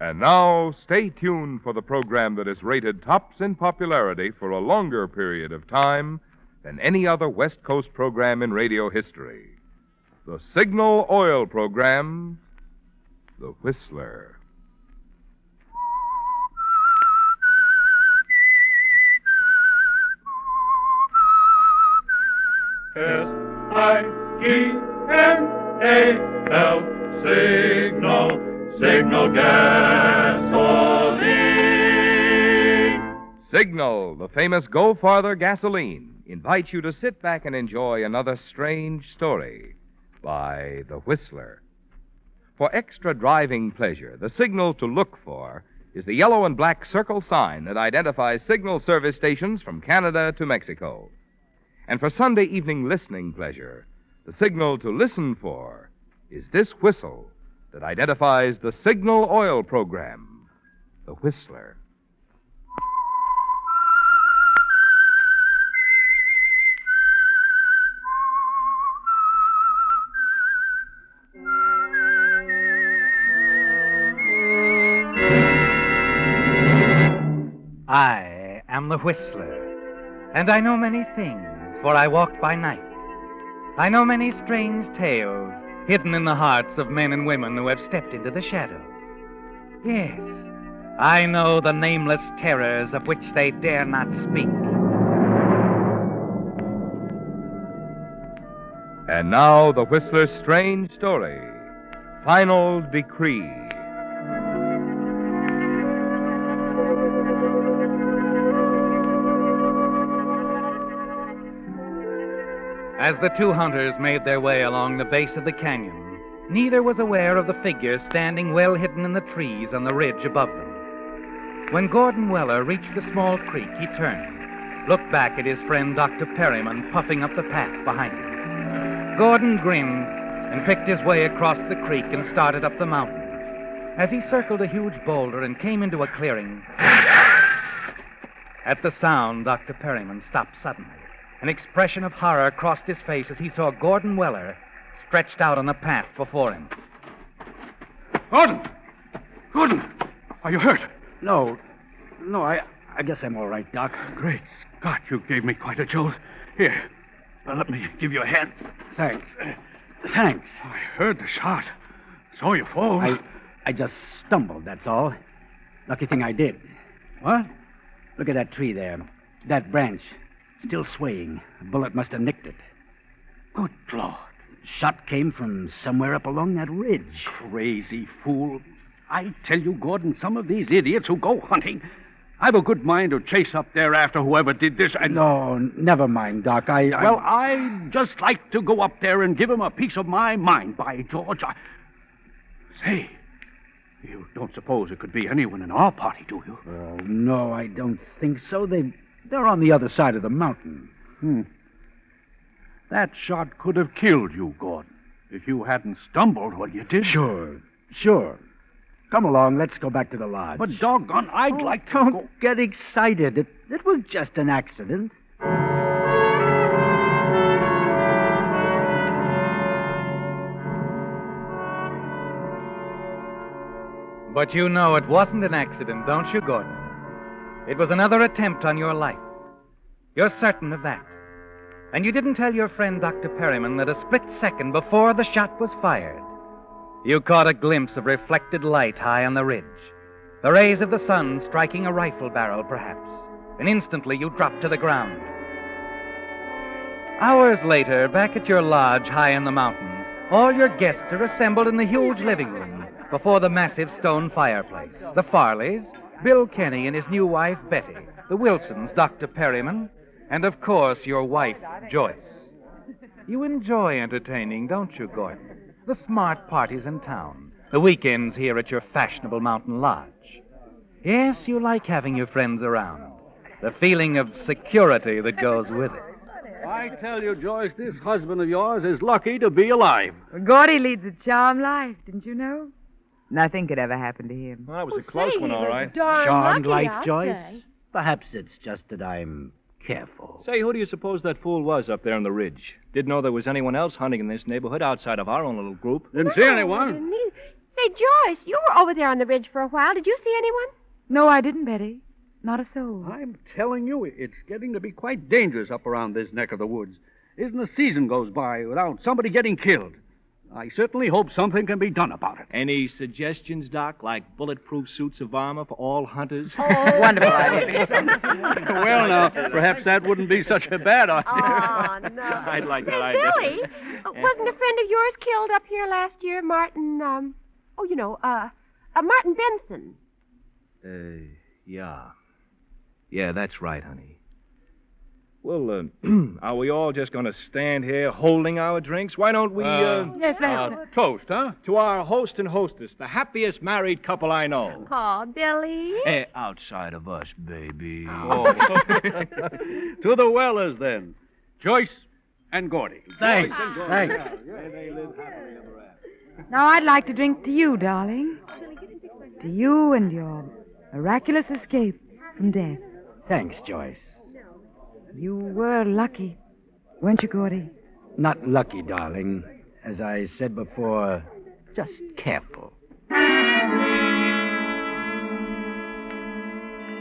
And now, stay tuned for the program that is rated tops in popularity for a longer period of time than any other West Coast program in radio history. The Signal Oil program, The Whistler. Signal, Signal gasoline. Signal, the famous Go Farther gasoline, invites you to sit back and enjoy another strange story by The Whistler. For extra driving pleasure, the signal to look for is the yellow and black circle sign that identifies signal service stations from Canada to Mexico. And for Sunday evening listening pleasure, the signal to listen for is this whistle that identifies the Signal Oil program, The Whistler. I am the Whistler, and I know many things, for I walk by night. I know many strange tales hidden in the hearts of men and women who have stepped into the shadows. Yes, I know the nameless terrors of which they dare not speak. And now, the Whistler's strange story, Final Decree. As the two hunters made their way along the base of the canyon, neither was aware of the figure standing well hidden in the trees on the ridge above them. When Gordon Weller reached the small creek, he turned, looked back at his friend Dr. Perryman puffing up the path behind him. Gordon grinned and picked his way across the creek and started up the mountain. As he circled a huge boulder and came into a clearing, at the sound, Dr. Perryman stopped suddenly. An expression of horror crossed his face as he saw Gordon Weller stretched out on the path before him. Gordon! Gordon! Are you hurt? No, I guess I'm all right, Doc. Great Scott, you gave me quite a jolt. Here, let me give you a hand. Thanks. I heard the shot. Saw you fall. I just stumbled, that's all. Lucky thing I did. What? Look at that tree there. That branch. Still swaying. A bullet must have nicked it. Good Lord. Shot came from somewhere up along that ridge. Crazy fool. I tell you, Gordon, some of these idiots who go hunting, I've a good mind to chase up there after whoever did this and... No, never mind, Doc. Well, I'd just like to go up there and give him a piece of my mind, by George. Say, you don't suppose it could be anyone in our party, do you? No, I don't think so. They're on the other side of the mountain. That shot could have killed you, Gordon, if you hadn't stumbled when you did. Sure. Come along, let's go back to the lodge. But doggone, I'd like to Don't go... get excited. It was just an accident. But you know it wasn't an accident, don't you, Gordon? It was another attempt on your life. You're certain of that. And you didn't tell your friend Dr. Perryman that a split second before the shot was fired, you caught a glimpse of reflected light high on the ridge, the rays of the sun striking a rifle barrel, perhaps, and instantly you dropped to the ground. Hours later, back at your lodge high in the mountains, all your guests are assembled in the huge living room before the massive stone fireplace. The Farleys, Bill Kenny and his new wife, Betty, the Wilsons, Dr. Perryman, and, of course, your wife, Joyce. You enjoy entertaining, don't you, Gordon? The smart parties in town, the weekends here at your fashionable mountain lodge. Yes, you like having your friends around, the feeling of security that goes with it. I tell you, Joyce, this husband of yours is lucky to be alive. Gordy leads a charmed life, didn't you know? Nothing could ever happen to him. Well, that was a close one, all right. Charmed life, Joyce? Perhaps it's just that I'm careful. Say, who do you suppose that fool was up there on the ridge? Didn't know there was anyone else hunting in this neighborhood outside of our own little group. Didn't see anyone. Say, Joyce, you were over there on the ridge for a while. Did you see anyone? No, I didn't, Betty. Not a soul. I'm telling you, it's getting to be quite dangerous up around this neck of the woods. Isn't a season goes by without somebody getting killed. I certainly hope something can be done about it. Any suggestions, Doc, like bulletproof suits of armor for all hunters? Oh, Wonderful idea. Well, now, perhaps that wouldn't be such a bad idea. Oh, no. I'd like Say, that idea. Billy, wasn't a friend of yours killed up here last year? Martin, Martin Benson. Yeah. Yeah, that's right, honey. Well, are we all just going to stand here holding our drinks? Why don't we, Yes, let's. toast, huh? To our host and hostess, the happiest married couple I know. Oh, Billy. Outside of us, baby. Oh. To the Wellers, then. Joyce and Gordy. Thanks. Thanks. Now, I'd like to drink to you, darling. To you and your miraculous escape from death. Thanks, Joyce. You were lucky, weren't you, Gordy? Not lucky, darling. As I said before, just careful.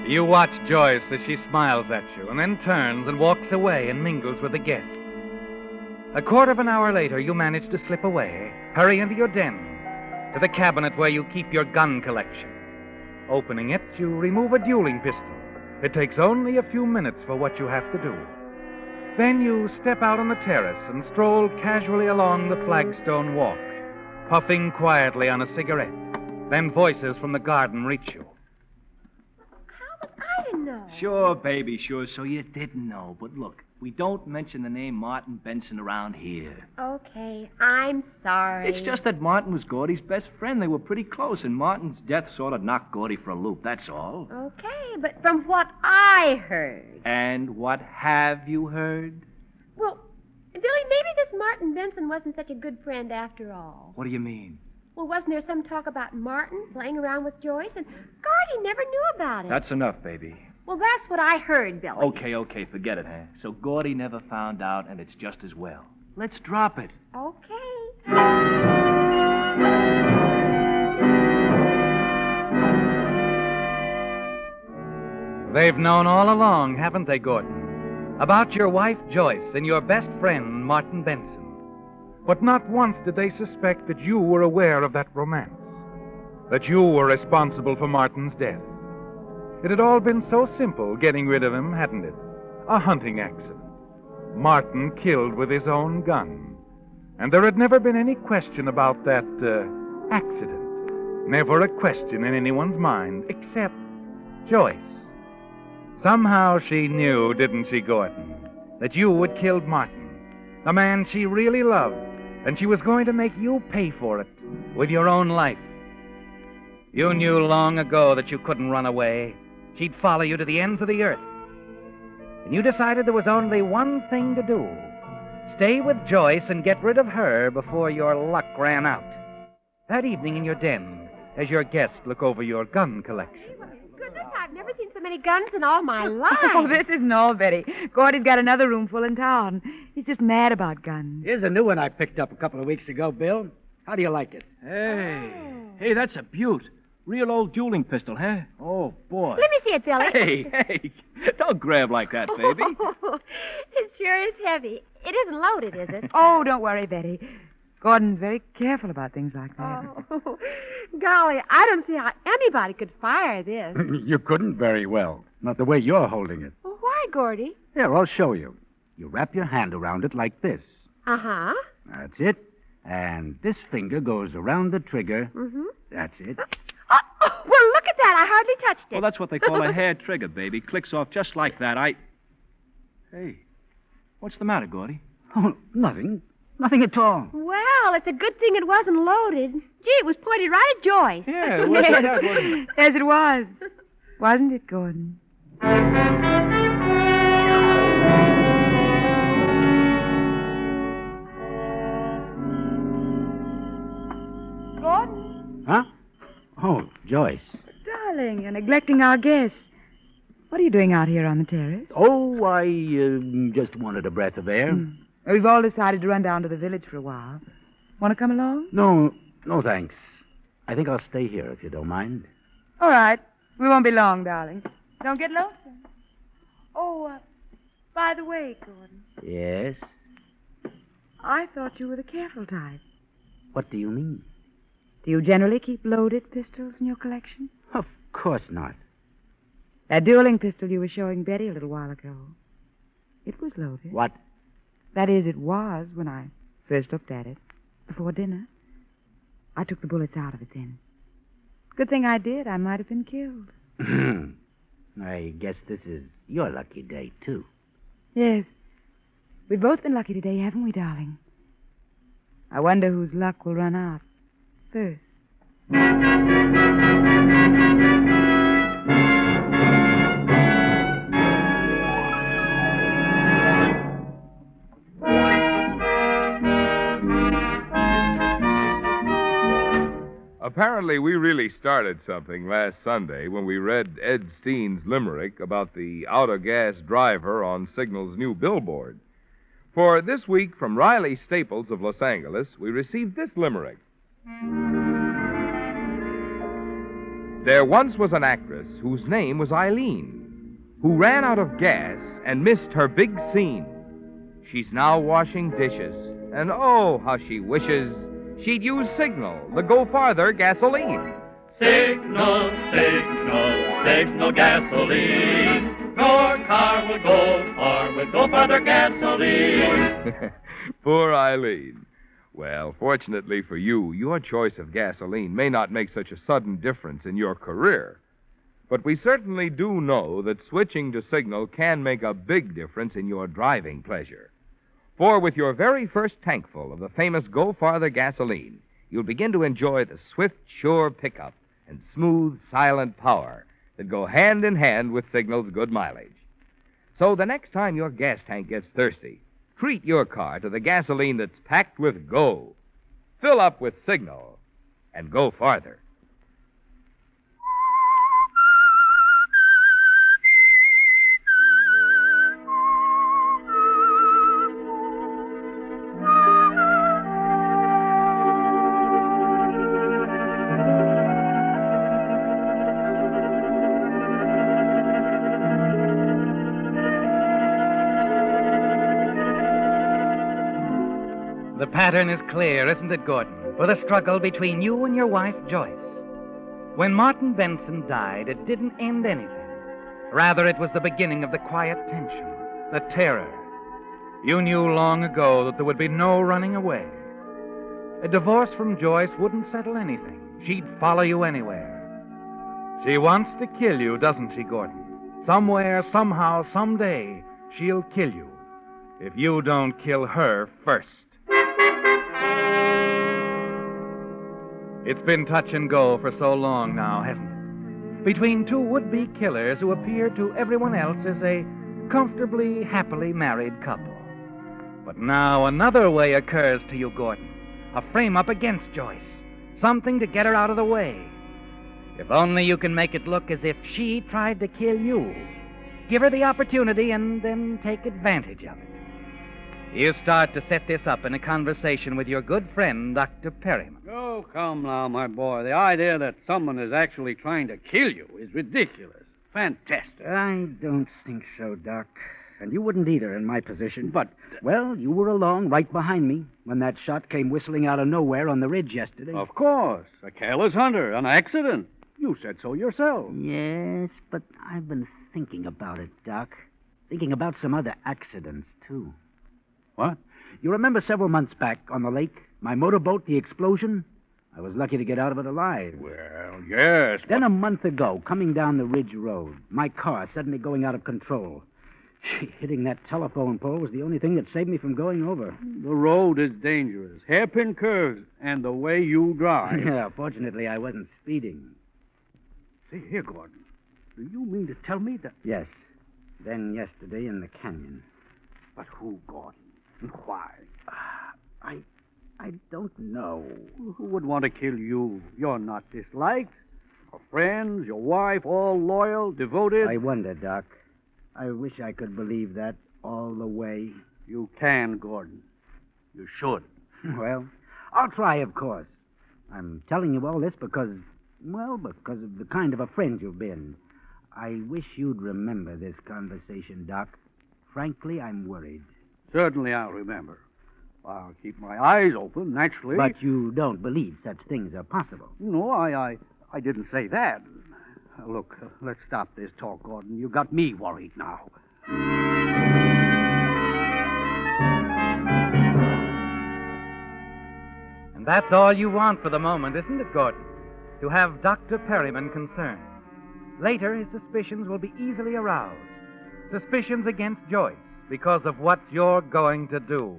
You watch Joyce as she smiles at you and then turns and walks away and mingles with the guests. A quarter of an hour later, you manage to slip away, hurry into your den, to the cabinet where you keep your gun collection. Opening it, you remove a dueling pistol. It takes only a few minutes for what you have to do. Then you step out on the terrace and stroll casually along the flagstone walk, puffing quietly on a cigarette. Then voices from the garden reach you. I didn't know. Sure, baby, sure. So you didn't know. But look, we don't mention the name Martin Benson around here. Okay, I'm sorry. It's just that Martin was Gordy's best friend. They were pretty close, and Martin's death sort of knocked Gordy for a loop, that's all. Okay, but from what I heard. And what have you heard? Well, Billy, maybe this Martin Benson wasn't such a good friend after all. What do you mean? Well, wasn't there some talk about Martin playing around with Joyce? And Gordy never knew about it. That's enough, baby. Well, that's what I heard, Billy. Okay, forget it, huh? So Gordy never found out, and it's just as well. Let's drop it. Okay. They've known all along, haven't they, Gordon? About your wife, Joyce, and your best friend, Martin Benson. But not once did they suspect that you were aware of that romance, that you were responsible for Martin's death. It had all been so simple, getting rid of him, hadn't it? A hunting accident. Martin killed with his own gun. And there had never been any question about that, accident. Never a question in anyone's mind, except Joyce. Somehow she knew, didn't she, Gordon, that you had killed Martin, the man she really loved, and she was going to make you pay for it with your own life. You knew long ago that you couldn't run away. She'd follow you to the ends of the earth. And you decided there was only one thing to do. Stay with Joyce and get rid of her before your luck ran out. That evening in your den, as your guests look over your gun collection. Goodness, I've never seen so many guns in all my life. Oh, this isn't all, Betty. Gordy's got another room full in town. He's just mad about guns. Here's a new one I picked up a couple of weeks ago, Bill. How do you like it? Hey, that's a beaut. Real old dueling pistol, huh? Oh, boy. Let me see it, Billy. Hey, don't grab like that, baby. It sure is heavy. It isn't loaded, is it? Oh, don't worry, Betty. Gordon's very careful about things like that. Oh, golly, I don't see how anybody could fire this. You couldn't very well. Not the way you're holding it. Well, why, Gordy? Here, I'll show you. You wrap your hand around it like this. Uh-huh. That's it. And this finger goes around the trigger. Mm-hmm. That's it. Oh, well, look at that. I hardly touched it. Well, that's what they call a hair trigger, baby. Clicks off just like that. Hey, what's the matter, Gordy? Oh, nothing. Nothing at all. Well, it's a good thing it wasn't loaded. Gee, it was pointed right at Joyce. Yeah, it was like that, wasn't it? Yes, it was. Wasn't it, Gordon? Gordon? Huh? Oh, Joyce. Darling, you're neglecting our guests. What are you doing out here on the terrace? Oh, I just wanted a breath of air. We've all decided to run down to the village for a while. Want to come along? No, thanks. I think I'll stay here if you don't mind. All right. We won't be long, darling. Don't get lonesome. Oh, by the way, Gordon, Yes? I thought you were the careful type. What do you mean? Do you generally keep loaded pistols in your collection? Of course not. That dueling pistol you were showing Betty a little while ago. It was loaded. What? That is, it was when I first looked at it. Before dinner. I took the bullets out of it then. Good thing I did. I might have been killed. I guess this is your lucky day, too. Yes. We've both been lucky today, haven't we, darling? I wonder whose luck will run out first. Apparently, we really started something last Sunday when we read Ed Steen's limerick about the out-of-gas driver on Signal's new billboard. For this week, from Riley Staples of Los Angeles, we received this limerick. There once was an actress whose name was Eileen, who ran out of gas and missed her big scene. She's now washing dishes, and oh, how she wishes she'd use Signal, the Go Farther gasoline. Signal, signal, signal gasoline. Your car will go far with Go Farther gasoline. Poor Eileen. Well, fortunately for you, your choice of gasoline may not make such a sudden difference in your career. But we certainly do know that switching to Signal can make a big difference in your driving pleasure. For with your very first tankful of the famous Go Farther gasoline, you'll begin to enjoy the swift, sure pickup and smooth, silent power that go hand in hand with Signal's good mileage. So the next time your gas tank gets thirsty, treat your car to the gasoline that's packed with go. Fill up with Signal and go farther. The pattern is clear, isn't it, Gordon, for the struggle between you and your wife, Joyce. When Martin Benson died, it didn't end anything. Rather, it was the beginning of the quiet tension, the terror. You knew long ago that there would be no running away. A divorce from Joyce wouldn't settle anything. She'd follow you anywhere. She wants to kill you, doesn't she, Gordon? Somewhere, somehow, someday, she'll kill you if you don't kill her first. It's been touch and go for so long now, hasn't it? Between two would-be killers who appear to everyone else as a comfortably, happily married couple. But now another way occurs to you, Gordon. A frame-up against Joyce. Something to get her out of the way. If only you can make it look as if she tried to kill you. Give her the opportunity and then take advantage of it. You start to set this up in a conversation with your good friend, Dr. Perryman. Oh, come now, my boy. The idea that someone is actually trying to kill you is ridiculous. Fantastic. I don't think so, Doc. And you wouldn't either in my position. But, well, you were along right behind me when that shot came whistling out of nowhere on the ridge yesterday. Of course. A careless hunter, an accident. You said so yourself. Yes, but I've been thinking about it, Doc. Thinking about some other accidents, too. What? You remember several months back on the lake, my motorboat, the explosion? I was lucky to get out of it alive. Well, yes. Then a month ago, coming down the Ridge Road, my car suddenly going out of control. Hitting that telephone pole was the only thing that saved me from going over. The road is dangerous. Hairpin curves, and the way you drive. Yeah, fortunately, I wasn't speeding. See here, Gordon. Do you mean to tell me that... Yes. Then yesterday in the canyon. But who, Gordon? And why? I don't know. Who would want to kill you? You're not disliked. Your friends, your wife, all loyal, devoted. I wonder, Doc. I wish I could believe that all the way. You can, Gordon. You should. Well, I'll try, of course. I'm telling you all this because of the kind of a friend you've been. I wish you'd remember this conversation, Doc. Frankly, I'm worried. Certainly I'll remember. I'll keep my eyes open, naturally. But you don't believe such things are possible. No, I didn't say that. Look, let's stop this talk, Gordon. You got me worried now. And that's all you want for the moment, isn't it, Gordon? To have Dr. Perryman concerned. Later, his suspicions will be easily aroused. Suspicions against Joyce because of what you're going to do.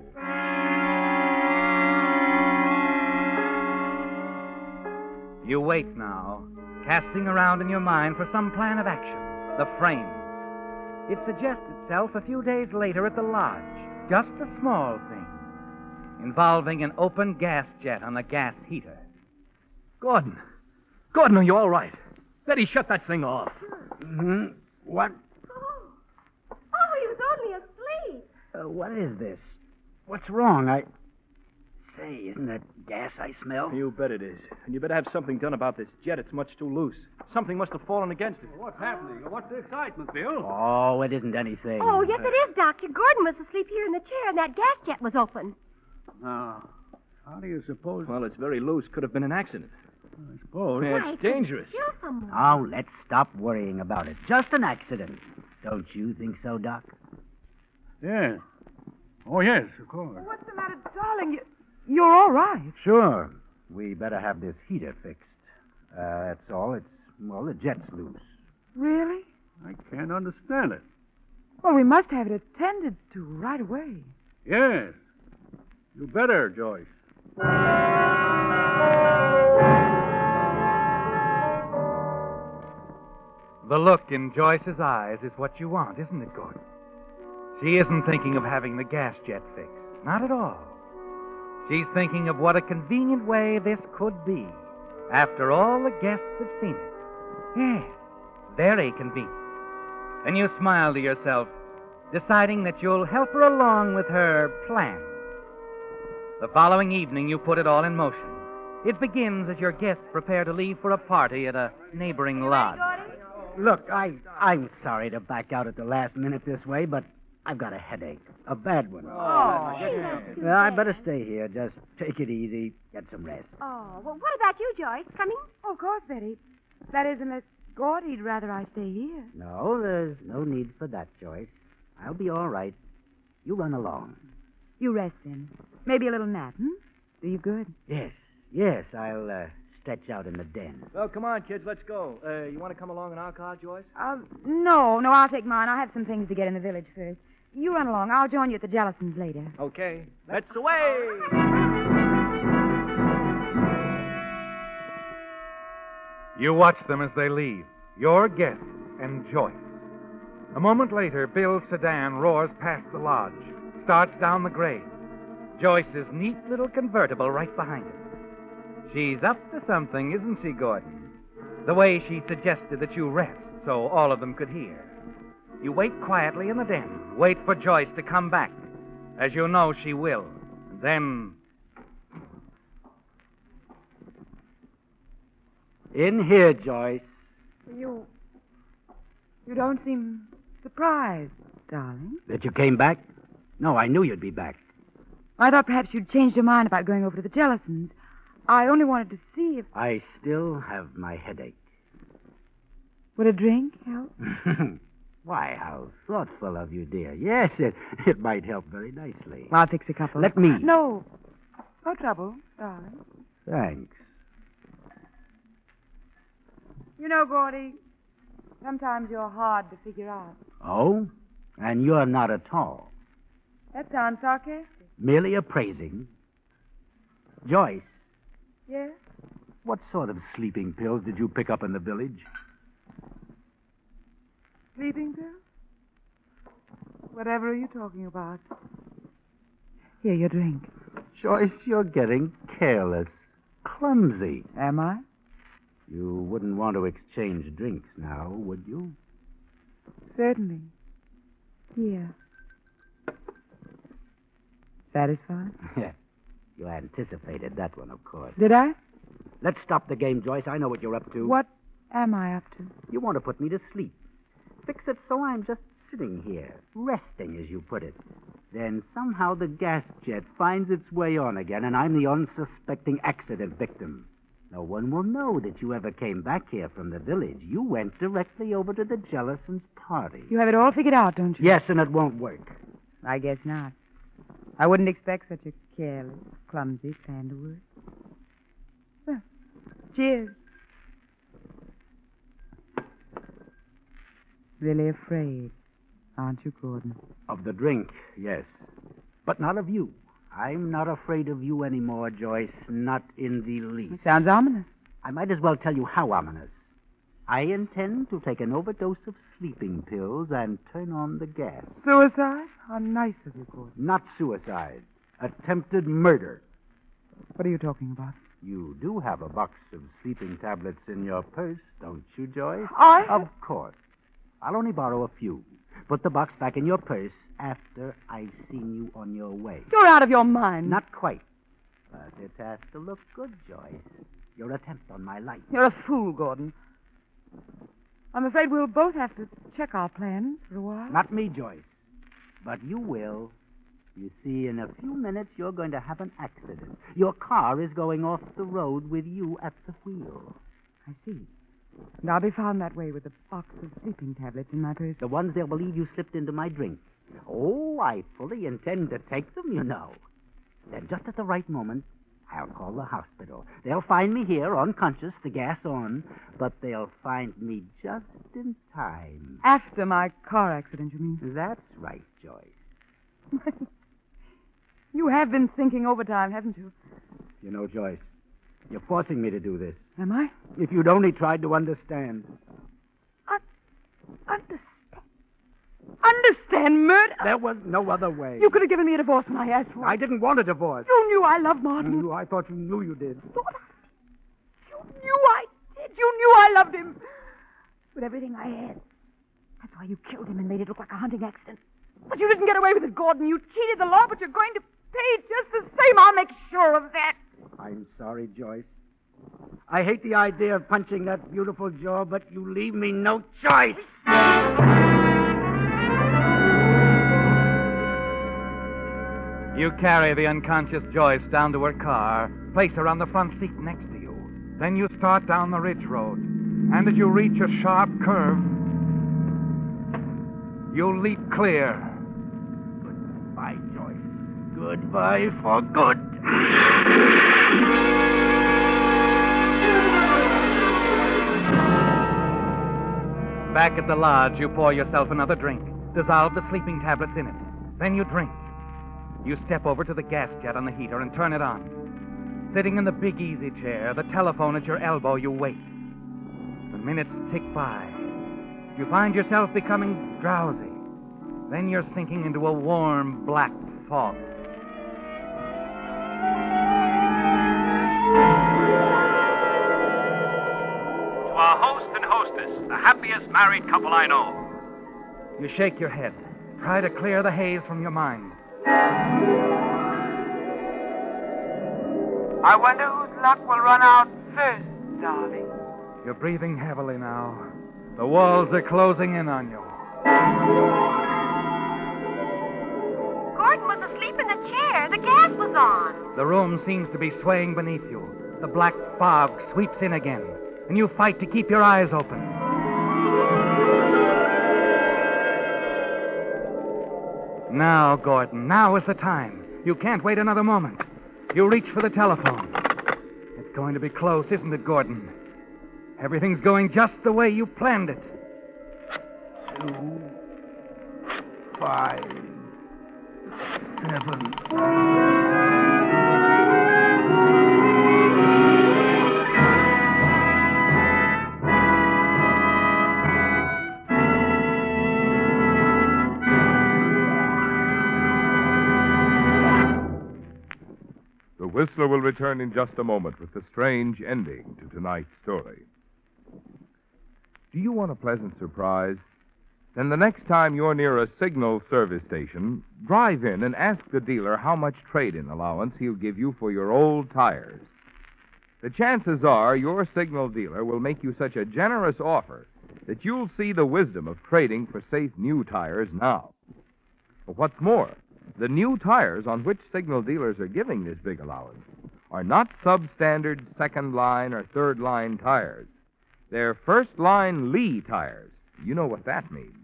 You wait now, casting around in your mind for some plan of action, the frame. It suggests itself a few days later at the lodge, just a small thing, involving an open gas jet on a gas heater. Gordon! Gordon, are you all right? Betty, shut that thing off. Mm-hmm. What? Oh, he was only asleep. What is this? What's wrong? Say, isn't that gas I smell? You bet it is. And you better have something done about this jet. It's much too loose. Something must have fallen against it. What's happening? What's the excitement, Bill? Oh, it isn't anything. Oh, yes, it is, Doctor. Gordon was asleep here in the chair, and that gas jet was open. Now, how do you suppose... Well, it's very loose. Could have been an accident. I suppose. Yeah, Why, it's dangerous. Kill someone. Oh, let's stop worrying about it. Just an accident. Don't you think so, Doc? Yes. Oh, yes, of course. What's the matter, darling? You're all right. Sure. We better have this heater fixed. That's all. The jet's loose. Really? I can't understand it. Well, we must have it attended to right away. Yes. You better, Joyce. The look in Joyce's eyes is what you want, isn't it, Gordon? She isn't thinking of having the gas jet fixed. Not at all. She's thinking of what a convenient way this could be after all the guests have seen it. Yes, very convenient. And you smile to yourself, deciding that you'll help her along with her plan. The following evening, you put it all in motion. It begins as your guests prepare to leave for a party at a neighboring lodge. Look, I'm sorry to back out at the last minute this way, but I've got a headache. A bad one. Well, I better stay here. Just take it easy. Get some rest. Oh, well, what about you, Joyce? Coming? Oh, of course, Betty. That is, unless Gordy'd rather I stay here. No, there's no need for that, Joyce. I'll be all right. You run along. You rest then. Maybe a little nap, Do you good? Yes, I'll stretch out in the den. Well, come on, kids, let's go. You want to come along in our car, Joyce? No, I'll take mine. I have some things to get in the village first. You run along. I'll join you at the Jellisons later. Okay. Let's away! You watch them as they leave, your guests and Joyce. A moment later, Bill's sedan roars past the lodge, starts down the grade. Joyce's neat little convertible right behind it. She's up to something, isn't she, Gordon? The way she suggested that you rest so all of them could hear. You wait quietly in the den, wait for Joyce to come back, as you know she will. And then... In here, Joyce. You don't seem surprised, darling. That you came back? No, I knew you'd be back. I thought perhaps you'd changed your mind about going over to the Jellisons. I only wanted to see if... I still have my headache. Would a drink help? Why, how thoughtful of you, dear. Yes, it might help very nicely. I'll fix a couple. Let me. No trouble, darling. Thanks. You know, Gordy, sometimes you're hard to figure out. Oh? And you're not at all. That sounds sarcastic. Merely appraising. Joyce, Yes? what sort of sleeping pills did you pick up in the village? Sleeping pills? Whatever are you talking about? Here, your drink. Joyce, you're getting careless. Clumsy. Am I? You wouldn't want to exchange drinks now, would you? Certainly. Here. Satisfied? You anticipated that one, of course. Did I? Let's stop the game, Joyce. I know what you're up to. What am I up to? You want to put me to sleep. Fix it so I'm just sitting here, resting, as you put it. Then somehow the gas jet finds its way on again, and I'm the unsuspecting accident victim. No one will know that you ever came back here from the village. You went directly over to the Jellisons' party. You have it all figured out, don't you? Yes, and it won't work. I guess not. I wouldn't expect such a careless, clumsy plan to work. Well, cheers. Really afraid, aren't you, Gordon? Of the drink, yes. But not of you. I'm not afraid of you anymore, Joyce. Not in the least. It sounds ominous. I might as well tell you how ominous. I intend to take an overdose of sleeping pills and turn on the gas. Suicide? How nice of you, Gordon. Not suicide. Attempted murder. What are you talking about? You do have a box of sleeping tablets in your purse, don't you, Joyce? Of course. I'll only borrow a few. Put the box back in your purse after I've seen you on your way. You're out of your mind. Not quite. But it has to look good, Joyce. Your attempt on my life. You're a fool, Gordon. I'm afraid we'll both have to check our plans for a while. Not me, Joyce. But you will. You see, in a few minutes, you're going to have an accident. Your car is going off the road with you at the wheel. I see. And I'll be found that way with a box of sleeping tablets in my purse. The ones they'll believe you slipped into my drink. Oh, I fully intend to take them, you know. Then just at the right moment, I'll call the hospital. They'll find me here, unconscious, the gas on, but they'll find me just in time. After my car accident, you mean? That's right, Joyce. You have been thinking overtime, haven't you? You know, Joyce, you're forcing me to do this. Am I? If you'd only tried to understand. Understand? Understand murder? There was no other way. You could have given me a divorce when I asked for it. I didn't want a divorce. You knew I loved Martin. I thought you knew you did. You knew I did. You knew I loved him. With everything I had. That's why you killed him and made it look like a hunting accident. But you didn't get away with it, Gordon. You cheated the law, but you're going to pay just the same. I'll make sure of that. I'm sorry, Joyce. I hate the idea of punching that beautiful jaw, but you leave me no choice. You carry the unconscious Joyce down to her car, place her on the front seat next to you. Then you start down the ridge road. And as you reach a sharp curve, you leap clear. Goodbye, Joyce. Goodbye for good. Back at the lodge, you pour yourself another drink, dissolve the sleeping tablets in it. Then you drink. You step over to the gas jet on the heater and turn it on. Sitting in the big easy chair, the telephone at your elbow, you wait. The minutes tick by. You find yourself becoming drowsy. Then you're sinking into a warm, black fog. To our host and hostess, the happiest married couple I know. You shake your head. Try to clear the haze from your mind. I wonder whose luck will run out first, darling. You're breathing heavily now. The walls are closing in on you. Gordon was asleep in the chair. The gas was on. The room seems to be swaying beneath you. The black fog sweeps in again, and you fight to keep your eyes open. Now, Gordon, now is the time. You can't wait another moment. You reach for the telephone. It's going to be close, isn't it, Gordon? Everything's going just the way you planned it. 2, 5, 7. The Whistler will return in just a moment with the strange ending to tonight's story. Do you want a pleasant surprise? Then the next time you're near a signal service station, drive in and ask the dealer how much trade-in allowance he'll give you for your old tires. The chances are your signal dealer will make you such a generous offer that you'll see the wisdom of trading for safe new tires now. But what's more, the new tires on which signal dealers are giving this big allowance are not substandard second-line or third-line tires. They're first-line Lee tires. You know what that means.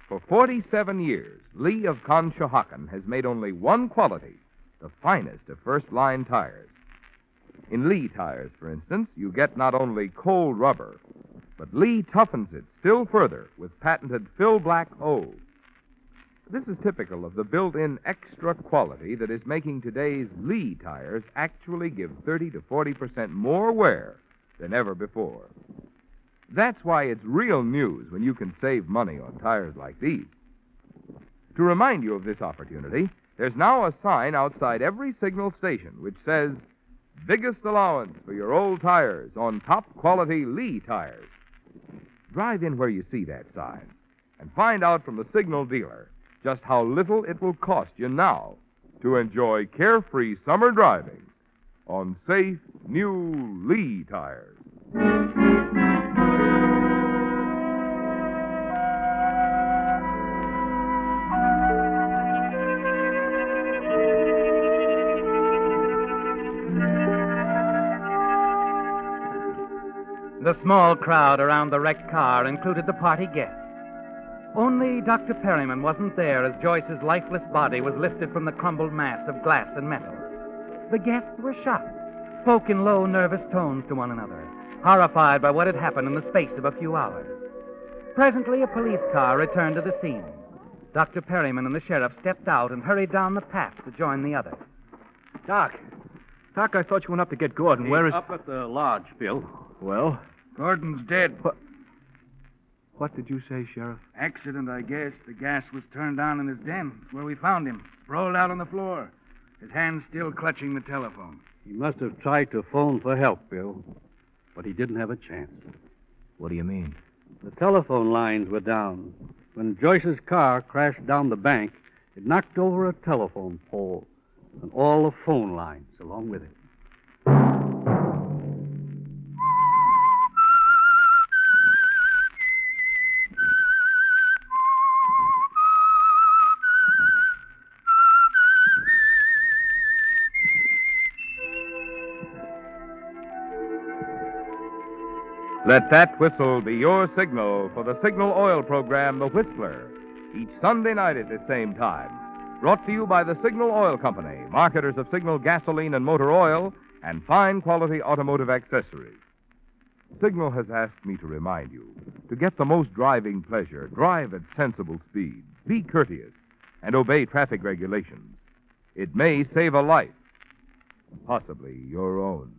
For 47 years, Lee of Conshohocken has made only one quality, the finest of first-line tires. In Lee tires, for instance, you get not only cold rubber, but Lee toughens it still further with patented Fill Black O. This is typical of the built-in extra quality that is making today's Lee tires actually give 30 to 40% more wear than ever before. That's why it's real news when you can save money on tires like these. To remind you of this opportunity, there's now a sign outside every signal station which says, "Biggest allowance for your old tires on top-quality Lee tires." Drive in where you see that sign and find out from the signal dealer just how little it will cost you now to enjoy carefree summer driving on safe, new Lee tires. The small crowd around the wrecked car included the party guests. Only Dr. Perryman wasn't there as Joyce's lifeless body was lifted from the crumbled mass of glass and metal. The guests were shocked, spoke in low, nervous tones to one another, horrified by what had happened in the space of a few hours. Presently, a police car returned to the scene. Dr. Perryman and the sheriff stepped out and hurried down the path to join the others. Doc, I thought you went up to get Gordon. Where is... Up at the lodge, Bill. Well, Gordon's dead. what did you say, Sheriff? Accident, I guess. The gas was turned on in his den. It's where we found him, sprawled out on the floor. His hand still clutching the telephone. He must have tried to phone for help, Bill, but he didn't have a chance. What do you mean? The telephone lines were down. When Joyce's car crashed down the bank, it knocked over a telephone pole and all the phone lines along with it. Let that whistle be your signal for the Signal Oil program, The Whistler, each Sunday night at the same time. Brought to you by the Signal Oil Company, marketers of Signal gasoline and motor oil and fine quality automotive accessories. Signal has asked me to remind you, to get the most driving pleasure, drive at sensible speeds, be courteous, and obey traffic regulations. It may save a life, possibly your own.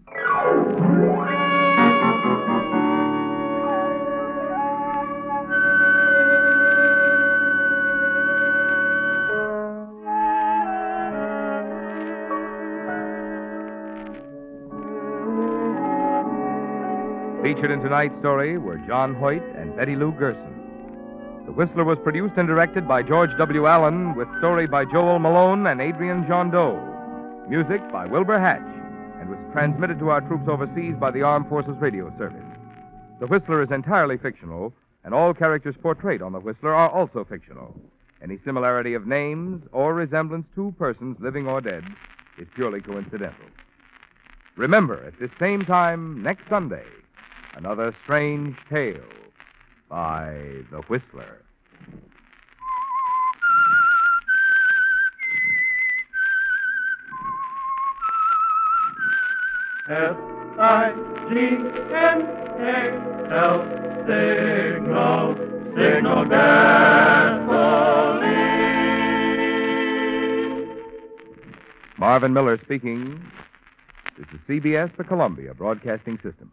Featured in tonight's story were John Hoyt and Betty Lou Gerson. The Whistler was produced and directed by George W. Allen, with story by Joel Malone and Adrian John Doe. Music by Wilbur Hatch, and was transmitted to our troops overseas by the Armed Forces Radio Service. The Whistler is entirely fictional, and all characters portrayed on The Whistler are also fictional. Any similarity of names or resemblance to persons, living or dead, is purely coincidental. Remember, at this same time next Sunday, another strange tale by The Whistler. S-I-G-N-A-L, Signal, Signal gasoline. Marvin Miller speaking. This is CBS, the Columbia Broadcasting System.